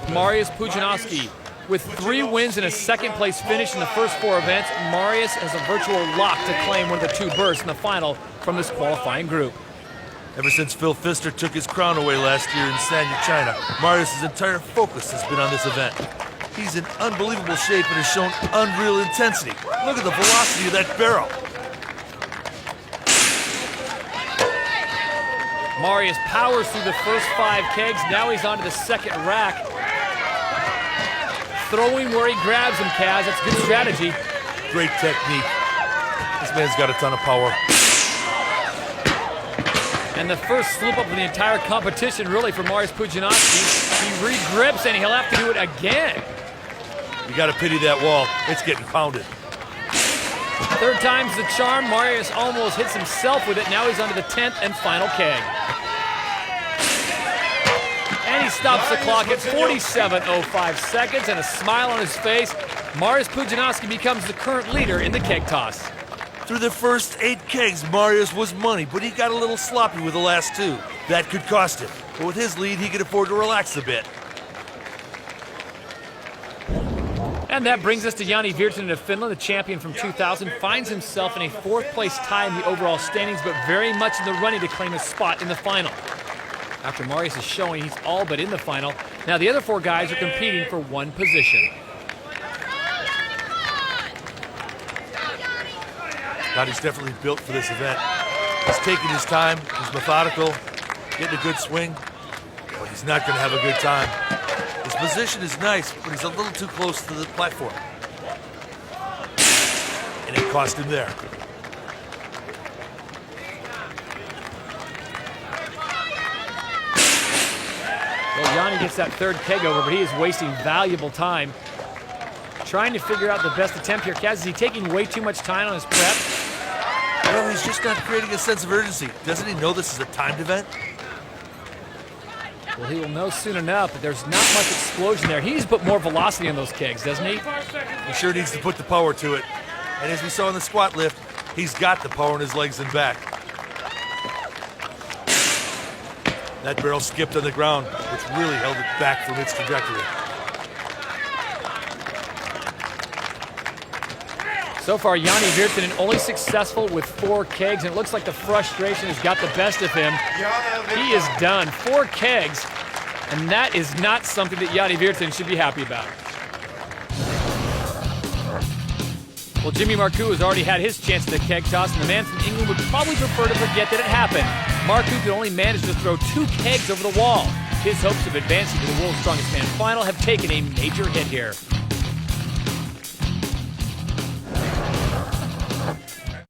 Mariusz Pudzianowski. With 3 wins and a second-place finish in the first 4 events, Mariusz has a virtual lock to claim one of the 2 berths in the final from this qualifying group. Ever since Phil Pfister took his crown away last year in Sanya, China, Mariusz's entire focus has been on this event. He's in unbelievable shape and has shown unreal intensity. Look at the velocity of that barrel. Mariusz powers through the first 5 kegs. Now he's onto the second rack. Throwing where he grabs him, Kaz. That's good strategy. Great technique. This man's got a ton of power. And the first slip up of the entire competition, really, for Mariusz Pudzianowski. He re-grips and he'll have to do it again. You gotta pity that wall. It's getting pounded. 3rd time's the charm. Mariusz almost hits himself with it. Now he's onto the 10th and final keg. And he stops the clock at 47.05 seconds, and a smile on his face. Mariusz Pudzianowski becomes the current leader in the keg toss. Through the first 8 kegs, Mariusz was money, but he got a little sloppy with the last 2. That could cost him. But with his lead, he could afford to relax a bit. And that brings us to Jani Virtanen of Finland, the champion from 2000, finds himself in a 4th-place tie in the overall standings, but very much in the running to claim a spot in the final. After Mariusz is showing he's all but in the final, now the other 4 guys are competing for 1 position. Johnny's definitely built for this event. He's taking his time, he's methodical, getting a good swing, but he's not going to have a good time. His position is nice, but he's a little too close to the platform. And it cost him there. Well, Jani gets that 3rd keg over, but he is wasting valuable time trying to figure out the best attempt here. Kaz, is he taking way too much time on his prep? Well, he's just not creating a sense of urgency. Doesn't he know this is a timed event? Well, he will know soon enough, but there's not much explosion there. He needs to put more velocity on those kegs, doesn't he? He sure needs to put the power to it. And as we saw in the squat lift, he's got the power in his legs and back. That barrel skipped on the ground, which really held it back from its trajectory. So far, Jani Virtanen only successful with 4 kegs, and it looks like the frustration has got the best of him. He is done. 4 kegs, and that is not something that Jani Virtanen should be happy about. Well, Jimmy Marcoux has already had his chance at the keg toss, and the man from England would probably prefer to forget that it happened. Marcoux could only manage to throw 2 kegs over the wall. His hopes of advancing to the World's Strongest Man final have taken a major hit here.